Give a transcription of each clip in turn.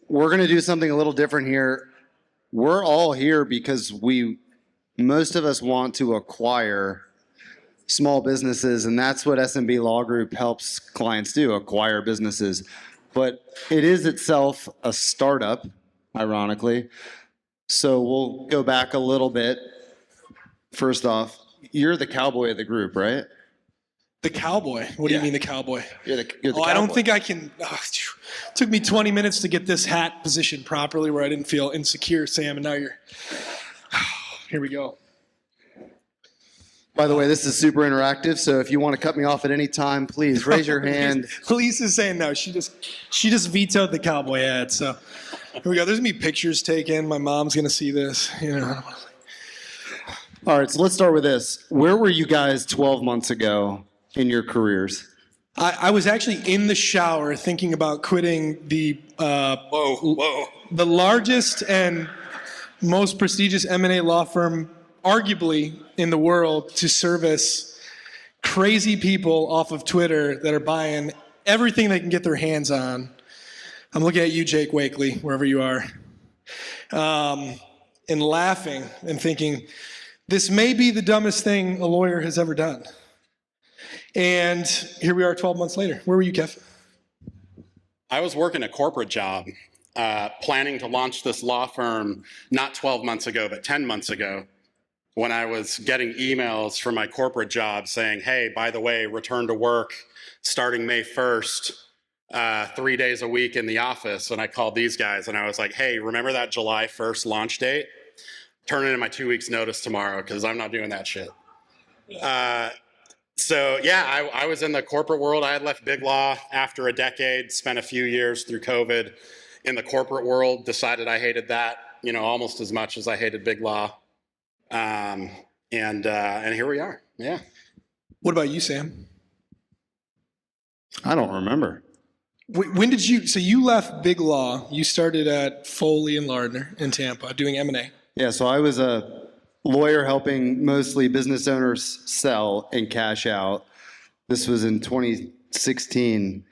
we're going to do something a little different here. We're all here because most of us want to acquire small businesses, and that's what SMB Law Group helps clients do, acquire businesses. But it is itself a startup, ironically. So we'll go back a little bit. First off, you're the cowboy of the group, right? The cowboy? What do you mean the cowboy? You're the cowboy. I don't think I can. Took me 20 minutes to get this hat positioned properly where I didn't feel insecure, Sam, and now you're. Here we go. By the way, this is super interactive, so if you want to cut me off at any time, please raise your hand. Lisa's saying no. She just vetoed the cowboy hat. So here we go. There's gonna be pictures taken. My mom's gonna see this. You know. All right, so let's start with this. Where were you guys 12 months ago in your careers? I was actually in the shower thinking about quitting the the largest and most prestigious M&A law firm, arguably in the world, to service crazy people off of Twitter that are buying everything they can get their hands on. I'm looking at you, Jake Wakely, wherever you are, and laughing and thinking, this may be the dumbest thing a lawyer has ever done. And here we are 12 months later. Where were you, Kev? I was working a corporate job, planning to launch this law firm not 12 months ago, but 10 months ago, when I was getting emails from my corporate job saying, hey, by the way, return to work starting May 1st, 3 days a week in the office. And I called these guys and I was like, hey, remember that July 1st launch date? Turn in my 2 weeks notice tomorrow because I'm not doing that shit. So yeah, I was in the corporate world. I had left Big Law after a decade, spent a few years through COVID in the corporate world, decided I hated that, you know, almost as much as I hated Big Law. And here we are, yeah. What about you, Sam? I don't remember. When did you, so you left Big Law, you started at Foley and Lardner in Tampa doing M&A. Yeah, so I was a lawyer helping mostly business owners sell and cash out. This was in 2016.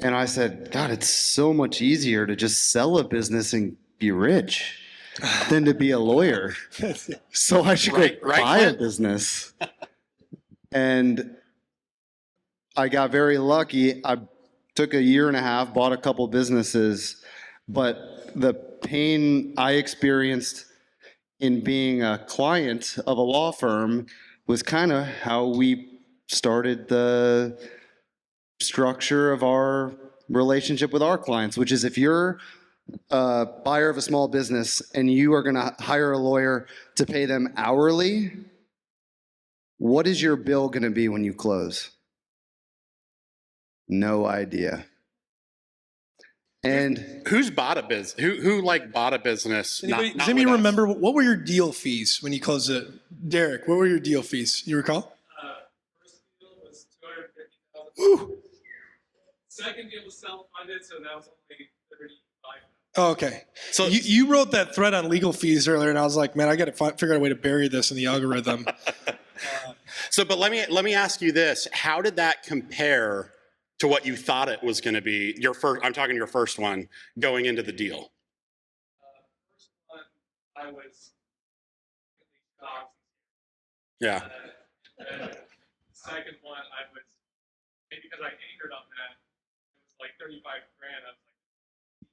And I said, God, it's so much easier to just sell a business and be rich than to be a lawyer. So I should go buy a business. And I got very lucky. I took a year and a half, bought a couple businesses, but the pain I experienced in being a client of a law firm was kind of how we started the structure of our relationship with our clients, which is if you're a buyer of a small business and you are going to hire a lawyer to pay them hourly, what is your bill going to be when you close? No idea. And who's bought a business? Who like bought a business? Does anybody remember what were your deal fees when you closed it? Derek, what were your deal fees? You recall? First deal was $250,000. Second deal was self-funded, so that was only $35,000. Oh, okay. So you wrote that thread on legal fees earlier, and I was like, man, I got to figure out a way to bury this in the algorithm. But let me ask you this: how did that compare to what you thought it was going to be? Your first, I'm talking your first one going into the deal. First one, I was shocked. Yeah. And second one, I was, maybe because I anchored on that, it was like 35 grand. I was like,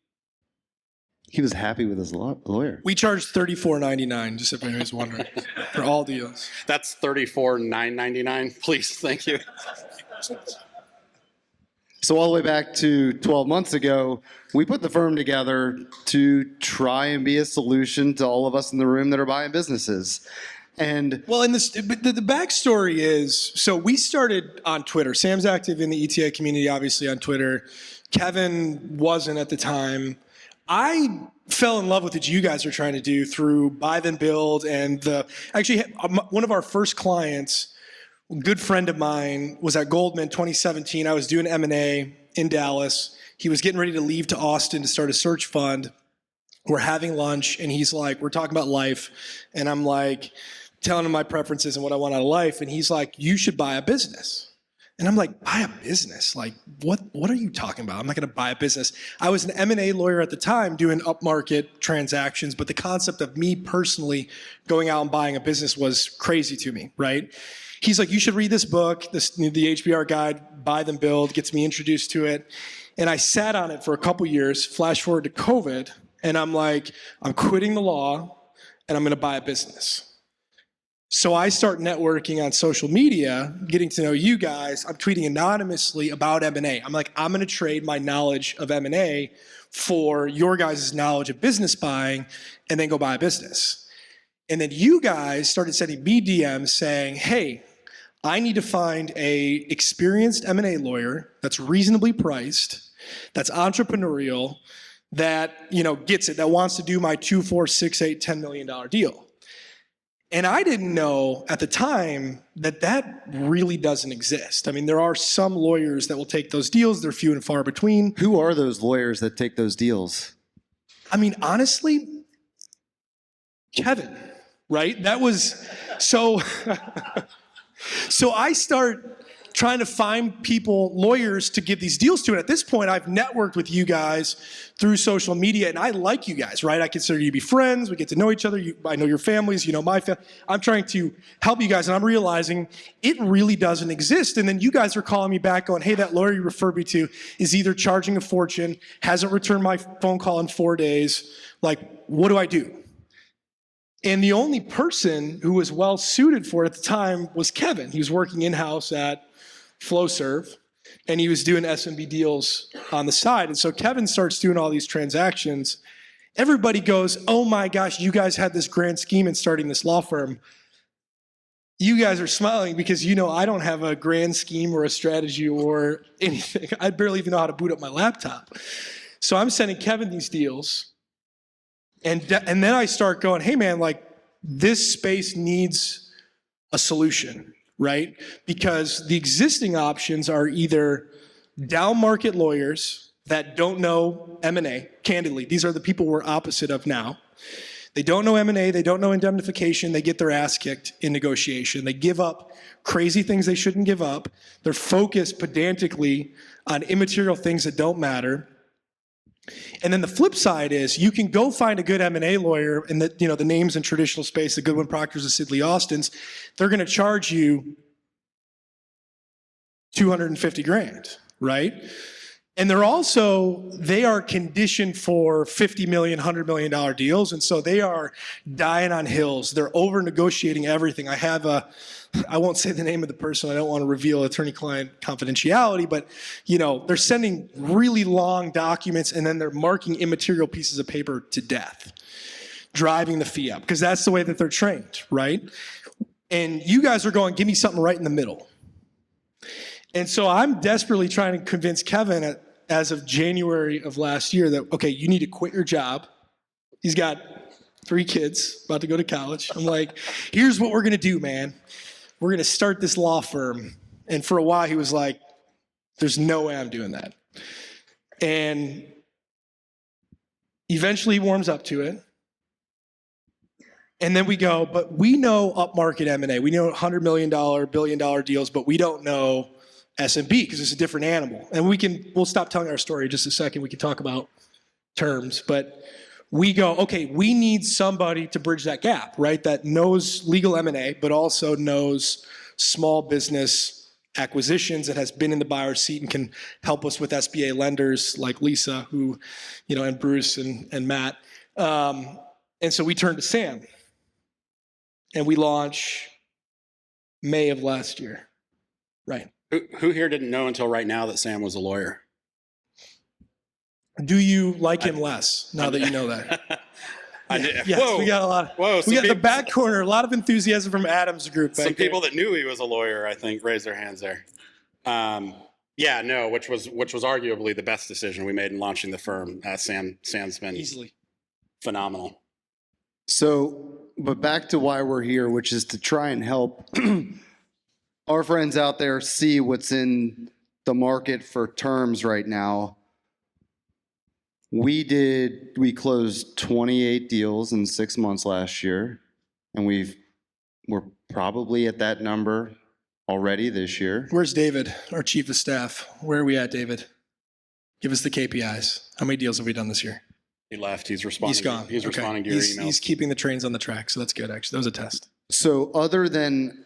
he was happy with his lawyer. We charged $34.99, just if anybody's wondering, for all deals. That's $34,999. Please, thank you. So all the way back to 12 months ago, we put the firm together to try and be a solution to all of us in the room that are buying businesses. And well, and the backstory is, so we started on Twitter. Sam's active in the ETA community, obviously on Twitter. Kevin wasn't at the time. I fell in love with what you guys are trying to do through Buy Then Build, and actually one of our first clients, a good friend of mine, was at Goldman 2017. I was doing M&A in Dallas. He was getting ready to leave to Austin to start a search fund. We're having lunch, and he's like, we're talking about life, and I'm like telling him my preferences and what I want out of life, and he's like, you should buy a business. And I'm like, buy a business? Like, what are you talking about? I'm not gonna buy a business. I was an M&A lawyer at the time doing upmarket transactions, but the concept of me personally going out and buying a business was crazy to me, right? He's like, you should read this book, the HBR guide, Buy Then Build, gets me introduced to it. And I sat on it for a couple years, flash forward to COVID, and I'm like, I'm quitting the law and I'm gonna buy a business. So I start networking on social media, getting to know you guys. I'm tweeting anonymously about M&A. I'm like, I'm gonna trade my knowledge of M&A for your guys' knowledge of business buying and then go buy a business. And then you guys started sending me DMs saying, hey, I need to find a experienced M&A lawyer that's reasonably priced, that's entrepreneurial, that gets it, that wants to do my 2, 4, 6, 8, $10 million deal. And I didn't know at the time that really doesn't exist. I mean, there are some lawyers that will take those deals. They're few and far between. Who are those lawyers that take those deals? I mean, honestly, Kevin, right? That was, so I start trying to find people, lawyers, to give these deals to. And at this point, I've networked with you guys through social media, and I like you guys, right? I consider you to be friends. We get to know each other. I know your families. You know my family. I'm trying to help you guys, and I'm realizing it really doesn't exist. And then you guys are calling me back going, hey, that lawyer you referred me to is either charging a fortune, hasn't returned my phone call in 4 days. Like, what do I do? And the only person who was well suited for it at the time was Kevin. He was working in-house at FlowServe, and he was doing SMB deals on the side. And so Kevin starts doing all these transactions. Everybody goes, oh my gosh, you guys had this grand scheme in starting this law firm. You guys are smiling because I don't have a grand scheme or a strategy or anything. I barely even know how to boot up my laptop. So I'm sending Kevin these deals. And then I start going, hey man, like, this space needs a solution, right? Because the existing options are either downmarket lawyers that don't know M&A. Candidly, these are the people we're opposite of now. They don't know M&A, they don't know indemnification, they get their ass kicked in negotiation. They give up crazy things they shouldn't give up. They're focused pedantically on immaterial things that don't matter. And then the flip side is you can go find a good M&A lawyer, and the names in traditional space, the Goodwin Proctors, the Sidley Austins, they're going to charge you $250,000, right? And they are conditioned for $50 million, $100 million deals, and so they are dying on hills. They're over negotiating everything. I won't say the name of the person. I don't want to reveal attorney-client confidentiality, but they're sending really long documents, and then they're marking immaterial pieces of paper to death, driving the fee up, because that's the way that they're trained, right? And you guys are going, give me something right in the middle. And so I'm desperately trying to convince Kevin as of January of last year that, okay, you need to quit your job. He's got 3 kids, about to go to college. I'm like, here's what we're going to do, man. We're going to start this law firm. And for a while, he was like, there's no way I'm doing that. And eventually he warms up to it. And then we go, but we know upmarket M&A. We know $100 million, billion-dollar deals, but we don't know SMB because it's a different animal. And we'll stop telling our story in just a second. We can talk about terms, but we go, okay, we need somebody to bridge that gap, right? That knows legal M&A, but also knows small business acquisitions and has been in the buyer's seat and can help us with SBA lenders like Lisa, and Bruce and Matt. And so we turned to Sam, and we launch May of last year, right? Who here didn't know until right now that Sam was a lawyer? Do you like him less now that you know that? I did. Yes, Whoa. we got a lot. Whoa, We got the back corner, a lot of enthusiasm from Adam's group. Some people that knew he was a lawyer, I think, raised their hands there. Which was arguably the best decision we made in launching the firm. Sam's been easily phenomenal. So, but back to why we're here, which is to try and help our friends out there see what's in the market for terms right now. We closed 28 deals in 6 months last year, and we're probably at that number already this year. Where's David, our chief of staff? Where are we at, David? Give us the KPIs. How many deals have we done this year? He left. He's responding. He's gone. He's Okay. responding to your emails. He's keeping the trains on the track, so that's good, actually. That was a test. So other than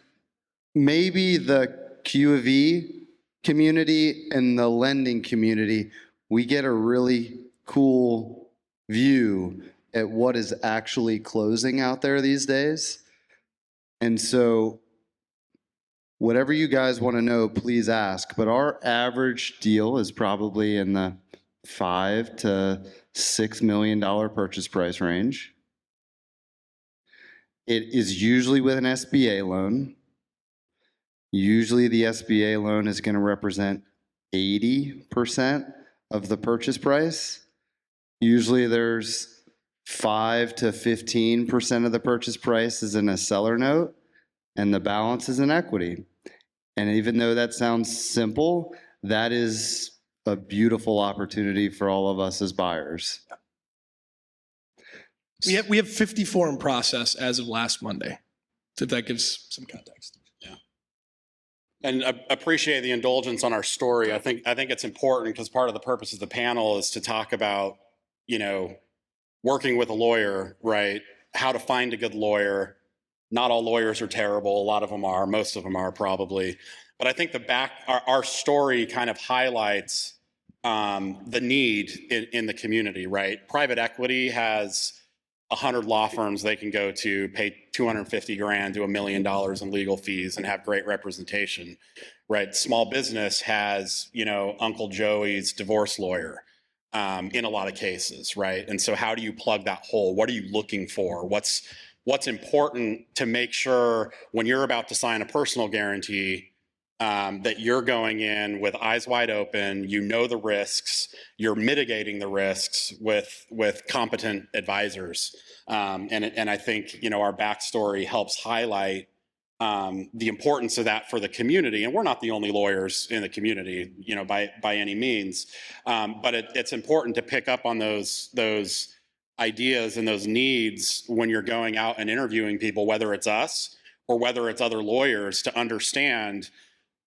maybe the Q of E community and the lending community, we get a really cool view at what is actually closing out there these days. And so whatever you guys want to know, please ask. But our average deal is probably in the $5 to $6 million purchase price range. It is usually with an SBA loan. Usually the SBA loan is going to represent 80% of the purchase price. Usually there's 5 to 15% of the purchase price is in a seller note, and the balance is in equity. And even though that sounds simple, that is a beautiful opportunity for all of us as buyers. We have 54 in process as of last Monday, so if that gives some context. Yeah. And appreciate the indulgence on our story. I think it's important because part of the purpose of the panel is to talk about, working with a lawyer, right? How to find a good lawyer. Not all lawyers are terrible. A lot of them are. Most of them are probably. But I think our story kind of highlights the need in the community, right? Private equity has 100 law firms they can go to, pay $250,000 to $1 million in legal fees and have great representation, right? Small business has, Uncle Joey's divorce lawyer in a lot of cases, right? And so how do you plug that hole? What are you looking for? What's important to make sure when you're about to sign a personal guarantee that you're going in with eyes wide open, the risks, you're mitigating the risks with competent advisors. And I think, our backstory helps highlight the importance of that for the community. And we're not the only lawyers in the community, by any means. But it's important to pick up on those ideas and those needs when you're going out and interviewing people, whether it's us or whether it's other lawyers, to understand,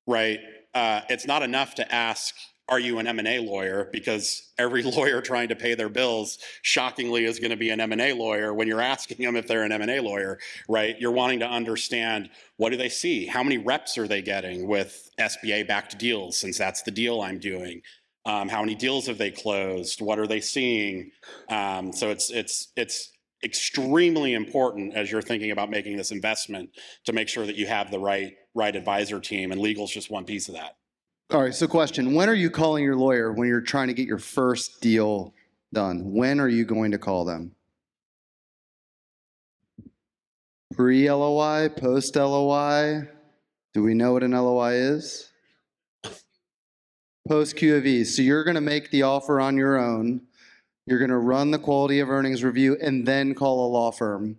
right? It's not enough to ask, are you an M&A lawyer? Because every lawyer trying to pay their bills, shockingly, is going to be an M&A lawyer when you're asking them if they're an M&A lawyer, right? You're wanting to understand, what do they see? How many reps are they getting with SBA-backed deals, since that's the deal I'm doing? How many deals have they closed? What are they seeing? So it's extremely important as you're thinking about making this investment to make sure that you have the right advisor team, and legal's just one piece of that. All right, so question, when are you calling your lawyer when you're trying to get your first deal done? When are you going to call them? Pre-LOI, post-LOI? Do we know what an LOI is? Post-Q of E. So you're going to make the offer on your own. You're going to run the quality of earnings review and then call a law firm.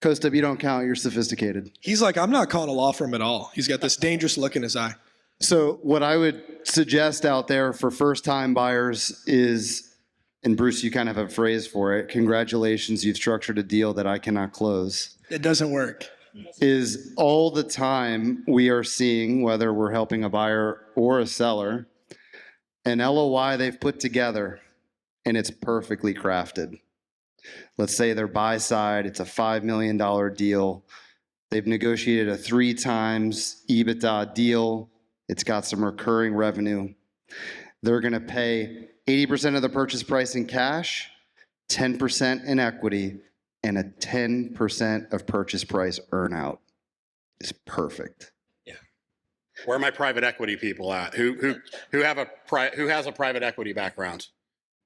Costa, you don't count, you're sophisticated. He's like, I'm not calling a law firm at all. He's got this dangerous look in his eye. So what I would suggest out there for first-time buyers is, and Bruce, you kind of have a phrase for it, congratulations, you've structured a deal that I cannot close. It doesn't work. Is all the time we are seeing, whether we're helping a buyer or a seller, an LOI they've put together and it's perfectly crafted. Let's say they're buy side, it's a $5 million deal. They've negotiated a 3 times EBITDA deal. It's got some recurring revenue. They're going to pay 80% of the purchase price in cash, 10% in equity, and a 10% of purchase price earnout. It's perfect. Yeah. Where are my private equity people at? Who has a private equity background?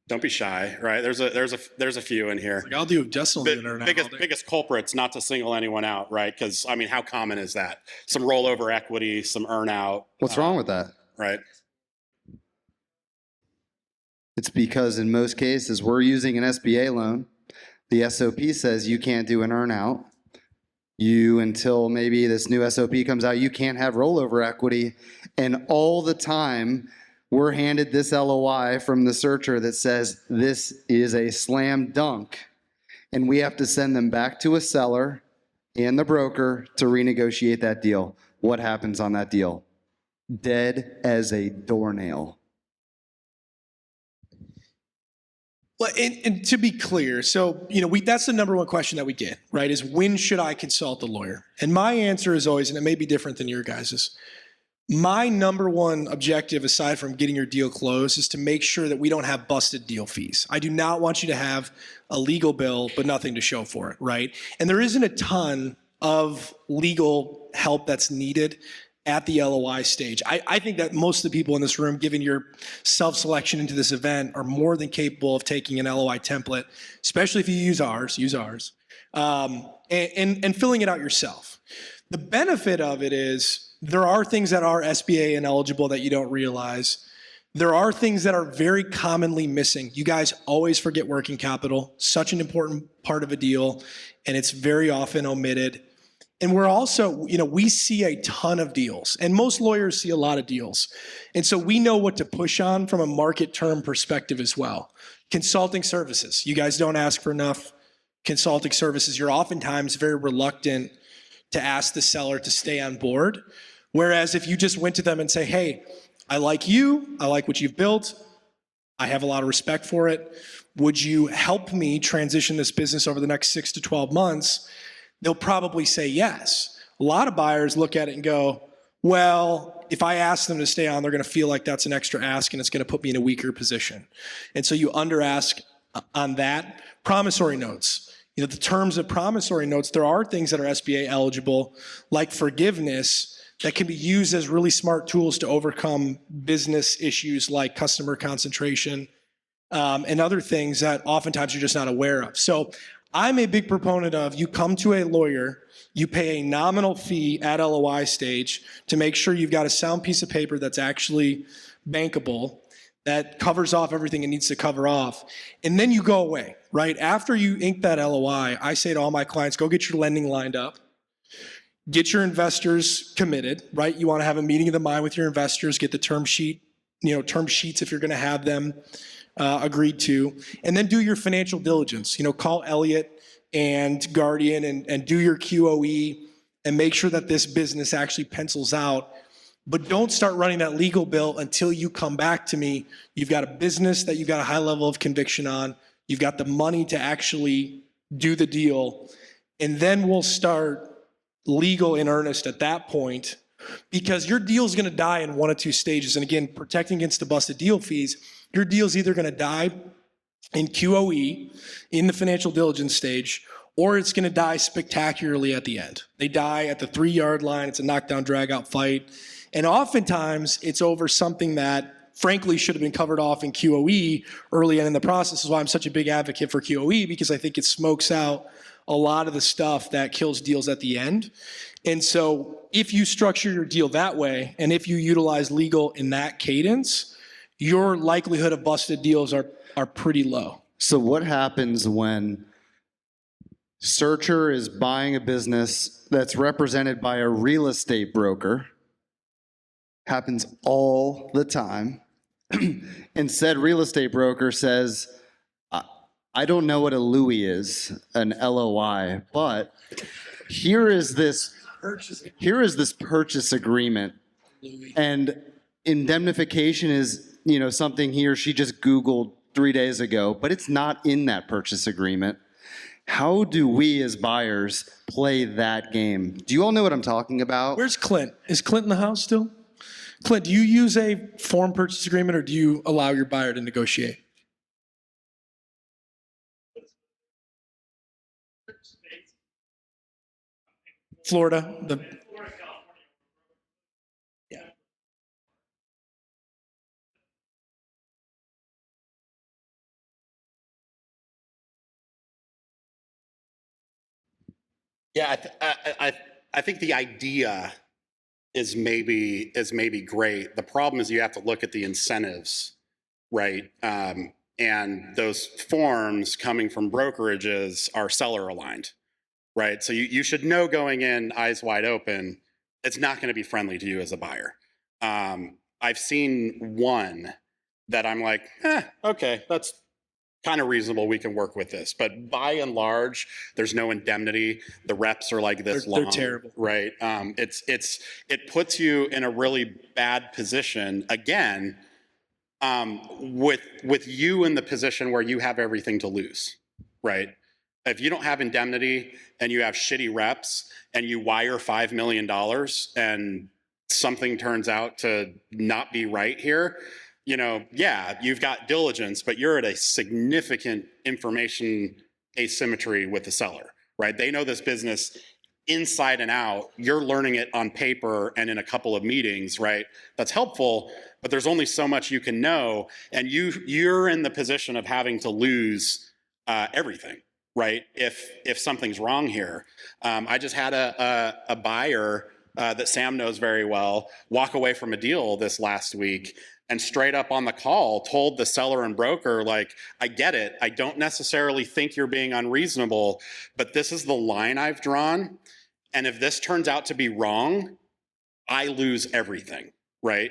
Don't be shy, right? There's a few in here. Like, I'll do Justin will do an earnout. Biggest culprits, not to single anyone out, right? Because how common is that? Some rollover equity, some earnout. What's wrong with that? Right. It's because in most cases we're using an SBA loan. The SOP says you can't do an earnout. Until maybe this new SOP comes out, you can't have rollover equity. And all the time, we're handed this LOI from the searcher that says this is a slam dunk, and we have to send them back to a seller and the broker to renegotiate that deal. What happens on that deal? Dead as a doornail. Well, and to be clear, so that's the number one question that we get, right? Is when should I consult a lawyer? And my answer is always, and it may be different than your guys's. My number one objective, aside from getting your deal closed, is to make sure that we don't have busted deal fees. I do not want you to have a legal bill but nothing to show for it, right? And there isn't a ton of legal help that's needed at the LOI stage. I think that most of the people in this room, given your self-selection into this event, are more than capable of taking an LOI template, especially if you use ours, and filling it out yourself. The benefit of it is there are things that are SBA ineligible that you don't realize. There are things that are very commonly missing. You guys always forget working capital, such an important part of a deal, and it's very often omitted. And we're also, we see a ton of deals, and most lawyers see a lot of deals. And so we know what to push on from a market term perspective as well. Consulting services. You guys don't ask for enough consulting services. You're oftentimes very reluctant to ask the seller to stay on board. Whereas if you just went to them and say, hey, I like you, I like what you've built, I have a lot of respect for it, would you help me transition this business over the next 6 to 12 months? They'll probably say yes. A lot of buyers look at it and go, well, if I ask them to stay on, they're going to feel like that's an extra ask and it's going to put me in a weaker position. And so you under ask on that. Promissory notes. The terms of promissory notes, there are things that are SBA eligible, like forgiveness, that can be used as really smart tools to overcome business issues like customer concentration and other things that oftentimes you're just not aware of. So I'm a big proponent of you come to a lawyer, you pay a nominal fee at LOI stage to make sure you've got a sound piece of paper that's actually bankable, that covers off everything it needs to cover off, and then you go away, right? After you ink that LOI, I say to all my clients, go get your lending lined up, get your investors committed, right? You want to have a meeting of the mind with your investors, get the term sheet, term sheets if you're going to have them agreed to, and then do your financial diligence. Call Elliott and Guardian and do your QOE and make sure that this business actually pencils out. But don't start running that legal bill until you come back to me. You've got a business that you've got a high level of conviction on. You've got the money to actually do the deal. And then we'll start legal in earnest at that point, because your deal is going to die in one of two stages. And again, protecting against the busted deal fees, your deal is either going to die in QOE, in the financial diligence stage, or it's going to die spectacularly at the end. They die at the 3-yard line. It's a knockdown, drag-out fight. And oftentimes, it's over something that, frankly, should have been covered off in QOE early in the process. This is why I'm such a big advocate for QOE, because I think it smokes out a lot of the stuff that kills deals at the end. And so if you structure your deal that way, and if you utilize legal in that cadence, your likelihood of busted deals are pretty low. So what happens when searcher is buying a business that's represented by a real estate broker? Happens all the time. And said real estate broker says, I don't know what a Louis is, an LOI, but here is this purchase agreement, and indemnification is, something he or she just Googled 3 days ago, but it's not in that purchase agreement. How do we as buyers play that game? Do you all know what I'm talking about? Where's Clint? Is Clint in the house still? Clint, do you use a form purchase agreement, or do you allow your buyer to negotiate? Florida, yeah. Yeah, I think the idea is maybe great. The problem is you have to look at the incentives, right? And those forms coming from brokerages are seller aligned, right? So you should know going in, eyes wide open, it's not going to be friendly to you as a buyer. I've seen one that I'm like, okay, that's kind of reasonable, we can work with this. But by and large, there's no indemnity. The reps are like this long. They're terrible. Right. It puts you in a really bad position, again, with you in the position where you have everything to lose, right? If you don't have indemnity and you have shitty reps and you wire $5 million and something turns out to not be right here, you know, yeah, you've got diligence, but you're at a significant information asymmetry with the seller, right? They know this business inside and out. You're learning it on paper and in a couple of meetings, right? That's helpful, but there's only so much you can know, and you're in the position of having to lose everything, right? If something's wrong here. I just had a buyer that Sam knows very well walk away from a deal this last week, and straight up on the call told the seller and broker, like, I get it. I don't necessarily think you're being unreasonable, but this is the line I've drawn. And if this turns out to be wrong, I lose everything, right?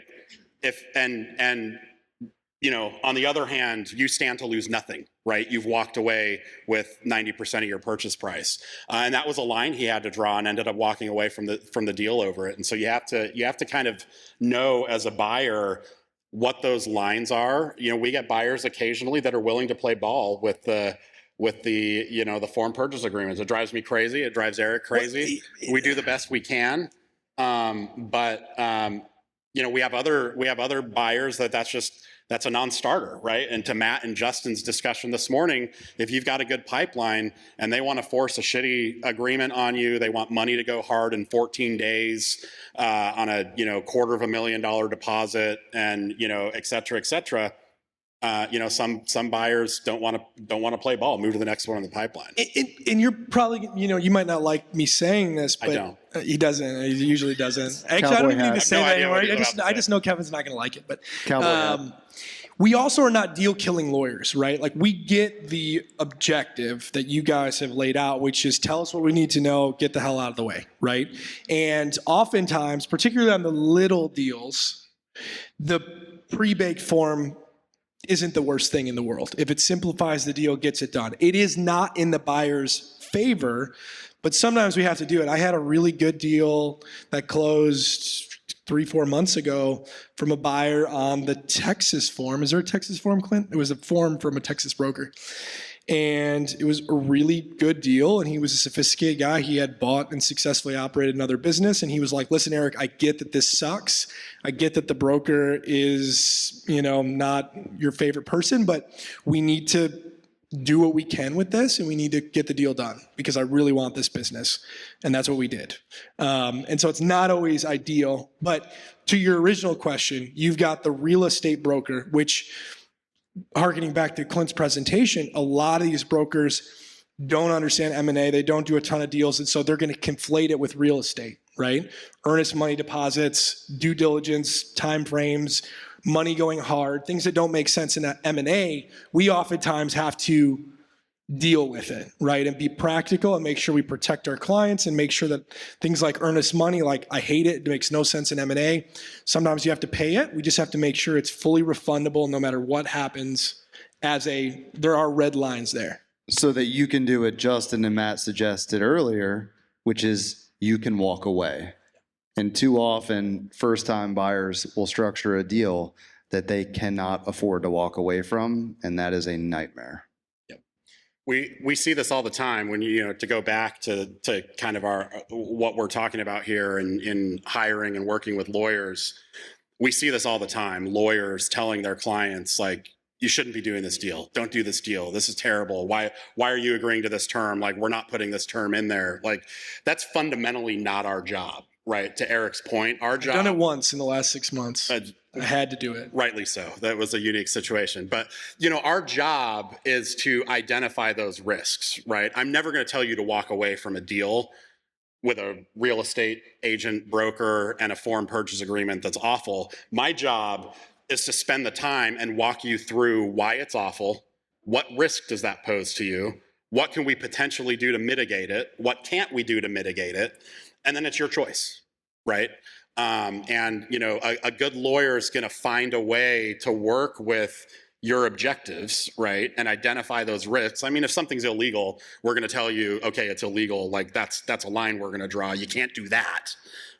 And you know, on the other hand, you stand to lose nothing, right? You've walked away with 90% of your purchase price. And that was a line he had to draw, and ended up walking away from the deal over it. And so you have to kind of know as a buyer what those lines are. You know, we get buyers occasionally that are willing to play ball with the you know, the form purchase agreements. It drives me crazy. It drives Eric crazy. We do the best we can, but you know, we have other buyers that's a non-starter, right? And to Matt and Justin's discussion this morning, if you've got a good pipeline and they want to force a shitty agreement on you, they want money to go hard in 14 days on a, you know, $250,000 deposit, and, you know, et cetera, et cetera. You know, some buyers don't want to play ball, move to the next one in the pipeline. And you're probably, you know, you might not like me saying this, but I don't. He doesn't. He usually doesn't. Actually, I don't even need to say that anymore. I just know Kevin's not going to like it. But we also are not deal killing lawyers, right? Like, we get the objective that you guys have laid out, which is tell us what we need to know, get the hell out of the way, right? And oftentimes, particularly on the little deals, the pre-baked form isn't the worst thing in the world. If it simplifies the deal, gets it done. It is not in the buyer's favor, but sometimes we have to do it. I had a really good deal that closed 3-4 months ago from a buyer on the Texas form. Is there a Texas form, Clint? It was a form from a Texas broker. And it was a really good deal, and he was a sophisticated guy. He had bought and successfully operated another business, and he was like, listen, Eric, I get that this sucks. I get that the broker is, you know, not your favorite person, but we need to do what we can with this, and we need to get the deal done because I really want this business. And that's what we did. And so it's not always ideal, but to your original question, you've got the real estate broker, which, harkening back to Clint's presentation, a lot of these brokers don't understand M&A. They don't do a ton of deals, and so they're going to conflate it with real estate, right? Earnest money deposits, due diligence, time frames, money going hard, things that don't make sense in M&A. We oftentimes have to deal with it, right? And be practical and make sure we protect our clients and make sure that things like earnest money, like, I hate it, it makes no sense in M&A. Sometimes you have to pay it. We just have to make sure it's fully refundable no matter what happens. There are red lines there. So that you can do what Justin and Matt suggested earlier, which is you can walk away. And too often, first-time buyers will structure a deal that they cannot afford to walk away from, and that is a nightmare. We see this all the time when you know, to go back to kind of what we're talking about here in hiring and working with lawyers. We see this all the time. Lawyers telling their clients, like, you shouldn't be doing this deal. Don't do this deal. This is terrible. Why are you agreeing to this term? Like, we're not putting this term in there. Like, that's fundamentally not our job, right? To Eric's point, our job. I've done it once in the last 6 months. I had to do it. Rightly so. That was a unique situation. But, you know, our job is to identify those risks, right? I'm never going to tell you to walk away from a deal with a real estate agent, broker, and a form purchase agreement that's awful. My job is to spend the time and walk you through why it's awful. What risk does that pose to you? What can we potentially do to mitigate it? What can't we do to mitigate it? And then it's your choice, right? And, you know, a good lawyer is going to find a way to work with your objectives, right, and identify those risks. I mean, if something's illegal, we're going to tell you, okay, it's illegal. Like that's a line we're going to draw. You can't do that.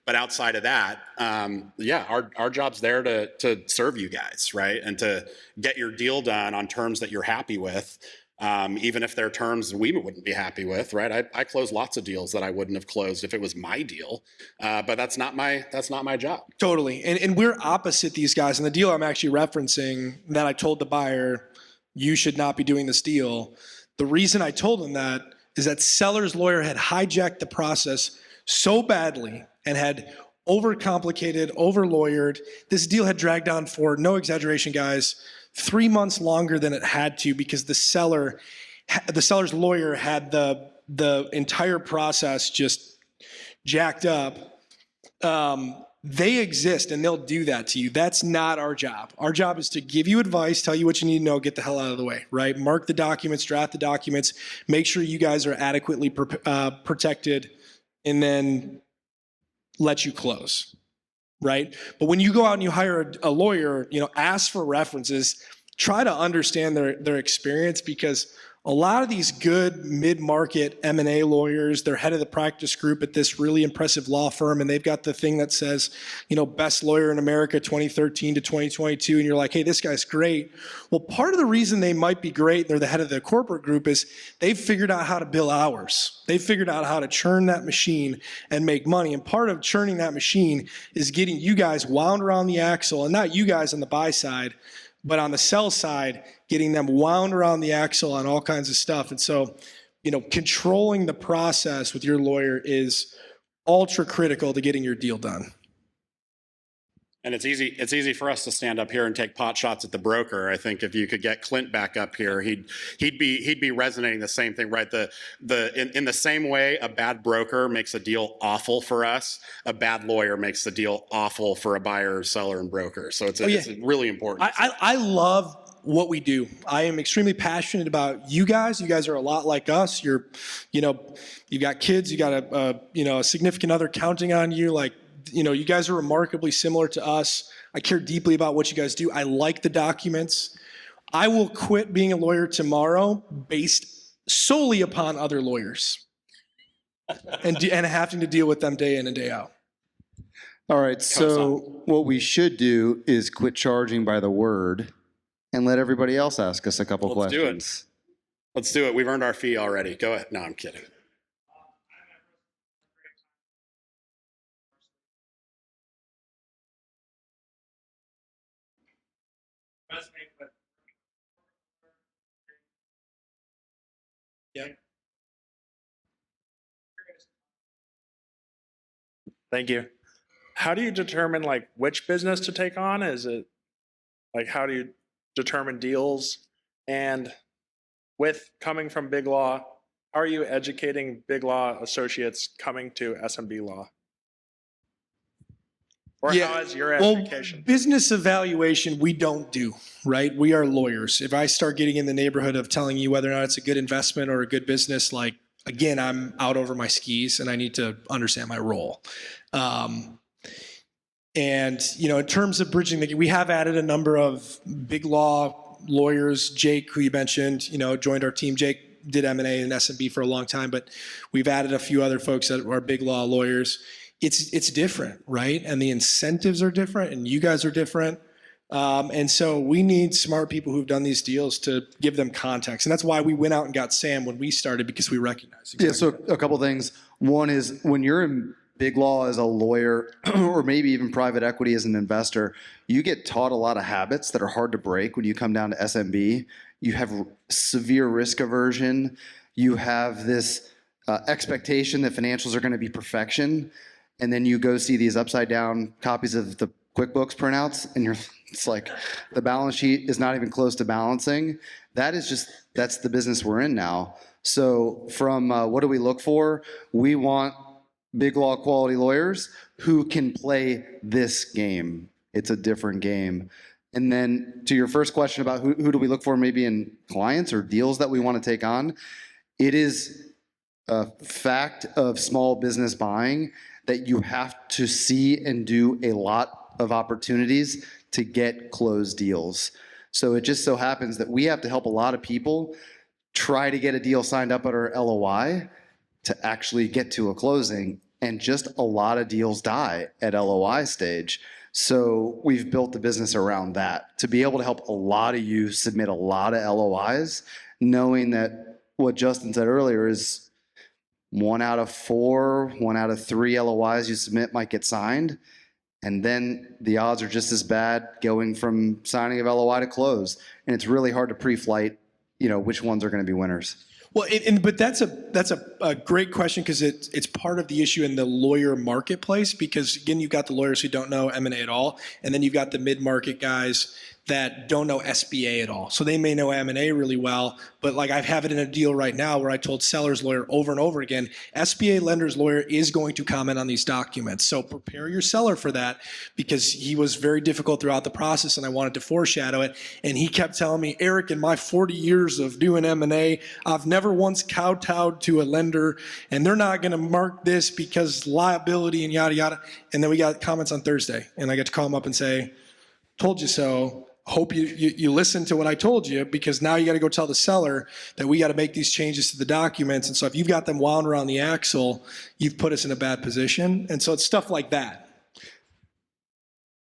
But outside of that, yeah, our job's there to serve you guys, right, and to get your deal done on terms that you're happy with. Even if they're terms we wouldn't be happy with, right? I close lots of deals that I wouldn't have closed if it was my deal, but that's not my job. Totally. And we're opposite these guys. And the deal I'm actually referencing that I told the buyer, you should not be doing this deal. The reason I told him that is that seller's lawyer had hijacked the process so badly and had overcomplicated, over-lawyered. This deal had dragged on for, no exaggeration, guys, 3 months longer than it had to because the seller's lawyer had the entire process just jacked up. They exist and they'll do that to you. That's not our job. Our job is to give you advice, tell you what you need to know, get the hell out of the way, right? Mark the documents, draft the documents, make sure you guys are adequately protected, and then let you close, right? But when you go out and you hire a lawyer, ask for references, try to understand their experience, because a lot of these good mid-market M&A lawyers, they're head of the practice group at this really impressive law firm, and they've got the thing that says, best lawyer in America 2013 to 2022, and you're like, hey, this guy's great. Well, part of the reason they might be great, they're the head of the corporate group, is they've figured out how to bill hours. They've figured out how to churn that machine and make money, and part of churning that machine is getting you guys wound around the axle, and not you guys on the buy side, but on the sell side, getting them wound around the axle on all kinds of stuff. And so, controlling the process with your lawyer is ultra critical to getting your deal done. And it's easy for us to stand up here and take pot shots at the broker. I think if you could get Clint back up here, he'd be resonating the same thing, right? In the same way a bad broker makes a deal awful for us, a bad lawyer makes the deal awful for a buyer, seller, and broker. So it's really important. I love what we do. I am extremely passionate about you guys. You guys are a lot like us. You've got kids, you got a significant other counting on you. Like, you guys are remarkably similar to us. I care deeply about what you guys do. I like the documents. I will quit being a lawyer tomorrow based solely upon other lawyers and having to deal with them day in and day out. All right, so what we should do is quit charging by the word and let everybody else ask us a couple questions. Let's do it. We've earned our fee already. Go ahead. No, I'm kidding. Yeah. Thank you. How do you determine which business to take on? Is it how do you determine deals? And with coming from Big Law, how are you educating Big Law associates coming to SMB Law? Or how is your education? Well, business evaluation, we don't do, right? We are lawyers. If I start getting in the neighborhood of telling you whether or not it's a good investment or a good business, again, I'm out over my skis and I need to understand my role. And, in terms of bridging we have added a number of Big Law lawyers. Jake, who you mentioned, joined our team. Jake did M&A and SMB for a long time, but we've added a few other folks that are Big Law lawyers. It's different, right? And the incentives are different, and you guys are different. And so we need smart people who've done these deals to give them context. And that's why we went out and got Sam when we started, because we recognize exactly. Yeah, so a couple things. One is when you're in Big Law as a lawyer, or maybe even private equity as an investor, you get taught a lot of habits that are hard to break when you come down to SMB. You have severe risk aversion. You have this expectation that financials are going to be perfection. And then you go see these upside down copies of the QuickBooks printouts, and it's like the balance sheet is not even close to balancing. That's the business we're in now. So from what do we look for? We want Big Law quality lawyers who can play this game. It's a different game. And then to your first question about who do we look for maybe in clients or deals that we want to take on, it is a fact of small business buying that you have to see and do a lot of opportunities to get closed deals. So it just so happens that we have to help a lot of people try to get a deal signed up at our LOI to actually get to a closing. And just a lot of deals die at LOI stage. So we've built the business around that to be able to help a lot of you submit a lot of LOIs, knowing that what Justin said earlier is 1 out of 4, 1 out of 3 LOIs you submit might get signed. And then the odds are just as bad going from signing of LOI to close. And it's really hard to pre-flight, which ones are going to be winners. Well, but that's a great question because it's part of the issue in the lawyer marketplace, because again, you've got the lawyers who don't know M&A at all, and then you've got the mid-market guys that don't know SBA at all. So they may know M&A really well, but like I have it in a deal right now where I told seller's lawyer over and over again, SBA lender's lawyer is going to comment on these documents. So prepare your seller for that, because he was very difficult throughout the process and I wanted to foreshadow it. And he kept telling me, Eric, in my 40 years of doing M&A, I've never once kowtowed to a lender, and they're not going to mark this because liability and yada, yada. And then we got comments on Thursday and I get to call him up and say, told you so. Hope you listen to what I told you, because now you got to go tell the seller that we got to make these changes to the documents. And so if you've got them wound around the axle, you've put us in a bad position. And so it's stuff like that.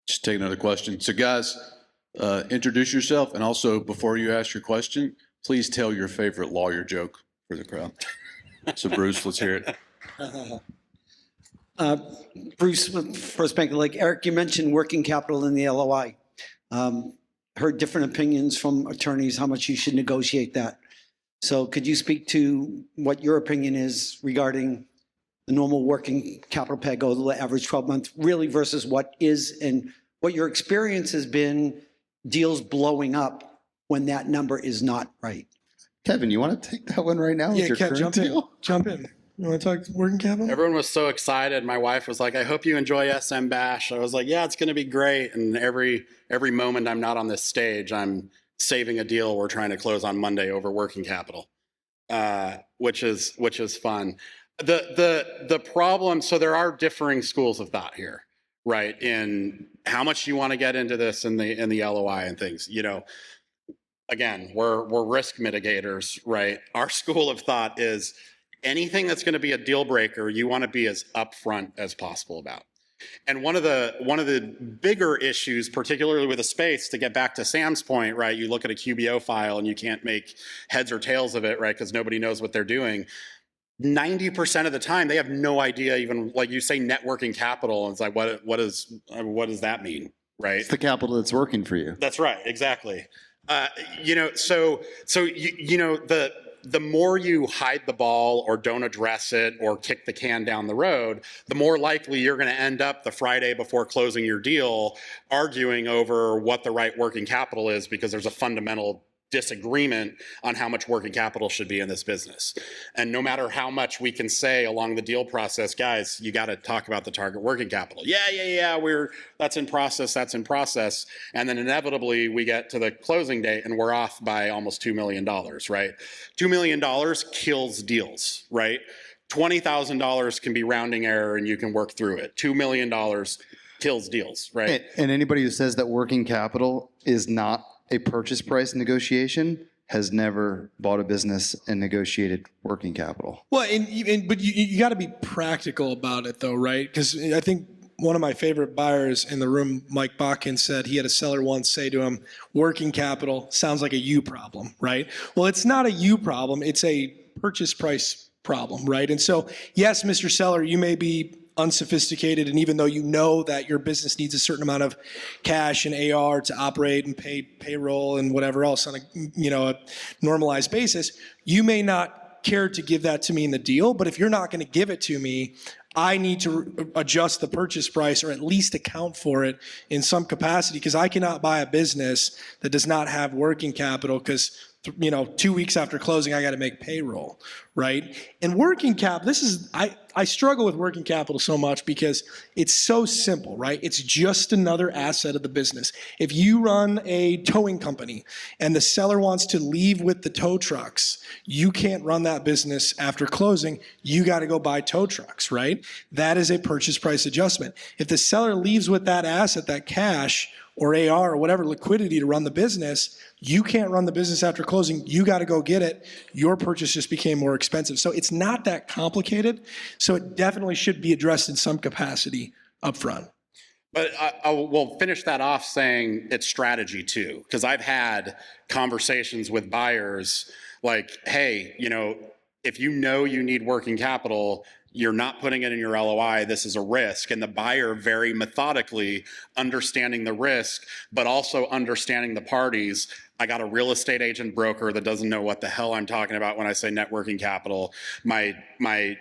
Just take another question. So guys, introduce yourself, and also before you ask your question, please tell your favorite lawyer joke for the crowd. So Bruce, let's hear it. Bruce with First Bank of Lake. Eric, you mentioned working capital in the LOI. Heard different opinions from attorneys how much you should negotiate that. So could you speak to what your opinion is regarding the normal working capital peg over the average 12 months really versus what is, and what your experience has been deals blowing up when that number is not right? Kevin, you want to take that one right now? Yeah, with your Kev, current jump in. You want to talk working capital? Everyone was so excited. My wife was like, I hope you enjoy SMBash. I was like, yeah, it's going to be great. And every moment I'm not on this stage, I'm saving a deal we're trying to close on Monday over working capital, which is fun. The problem, so there are differing schools of thought here, right? In how much you want to get into this in the LOI and things, again, we're risk mitigators, right? Our school of thought is anything that's going to be a deal breaker, you want to be as upfront as possible about. And one of the bigger issues, particularly with a space, to get back to Sam's point, right? You look at a QBO file and you can't make heads or tails of it, right? Because nobody knows what they're doing. 90% of the time, they have no idea, even like you say, net working capital. And it's like, what does that mean, right? It's the capital that's working for you. That's right, exactly. The more you hide the ball or don't address it or kick the can down the road, the more likely you're going to end up the Friday before closing your deal arguing over what the right working capital is, because there's a fundamental disagreement on how much working capital should be in this business. And no matter how much we can say along the deal process, guys, you got to talk about the target working capital. Yeah, that's in process. And then inevitably we get to the closing date and we're off by almost $2 million, right? $2 million kills deals, right? $20,000 can be rounding error and you can work through it. $2 million kills deals, right? And anybody who says that working capital is not a purchase price negotiation has never bought a business and negotiated working capital. Well, but you got to be practical about it, though, right? Because I think one of my favorite buyers in the room, Mike Bakken, said he had a seller once say to him, working capital sounds like a you problem, right? Well, it's not a you problem. It's a purchase price problem, right? And so, yes, Mr. Seller, you may be unsophisticated, and even though you know that your business needs a certain amount of cash and AR to operate and pay payroll and whatever else on a normalized basis, you may not care to give that to me in the deal. But if you're not going to give it to me, I need to adjust the purchase price or at least account for it in some capacity, because I cannot buy a business that does not have working capital, because 2 weeks after closing, I got to make payroll, right? And working capital, I struggle with working capital so much because it's so simple, right? It's just another asset of the business. If you run a towing company and the seller wants to leave with the tow trucks, you can't run that business after closing. You got to go buy tow trucks, right? That is a purchase price adjustment. If the seller leaves with that asset, that cash, or AR or whatever liquidity to run the business. You can't run the business after closing. You got to go get it. Your purchase just became more expensive. So it's not that complicated. So it definitely should be addressed in some capacity up front. But I will finish that off saying it's strategy too, because I've had conversations with buyers like, hey, if you know you need working capital, you're not putting it in your LOI, this is a risk. And the buyer very methodically understanding the risk, but also understanding the parties. I got a real estate agent broker that doesn't know what the hell I'm talking about when I say net working capital. My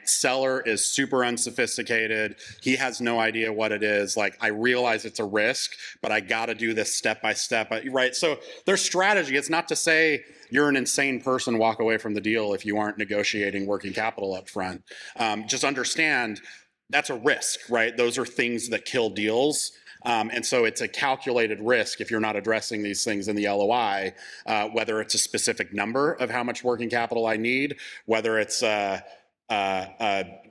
seller is super unsophisticated. He has no idea what it is. Like, I realize it's a risk, but I got to do this step by step, right? So there's strategy. It's not to say you're an insane person, walk away from the deal if you aren't negotiating working capital up front. Just understand that's a risk, right? Those are things that kill deals. And so it's a calculated risk if you're not addressing these things in the LOI, whether it's a specific number of how much working capital I need, whether it's a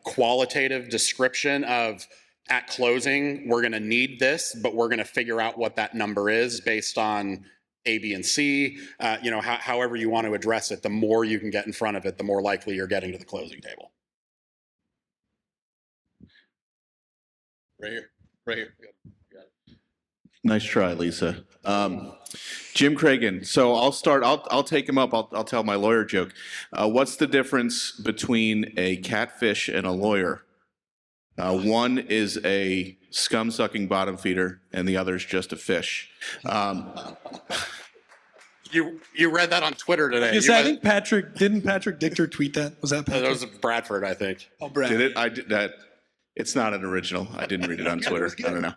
qualitative description of at closing, we're going to need this, but we're going to figure out what that number is based on A, B, and C. However you want to address it, the more you can get in front of it, the more likely you're getting to the closing table. Right here, right here. Nice try, Lisa. Jim Cragen. So I'll start. I'll take him up. I'll tell my lawyer joke. What's the difference between a catfish and a lawyer? One is a scum-sucking bottom feeder, and the other is just a fish. You read that on Twitter today. Yes, I think didn't Patrick Dichter tweet that? Was that Patrick? That was Bradford, I think. Oh, Brad. Did it? I did that. It's not an original. I didn't read it on Twitter. I don't know.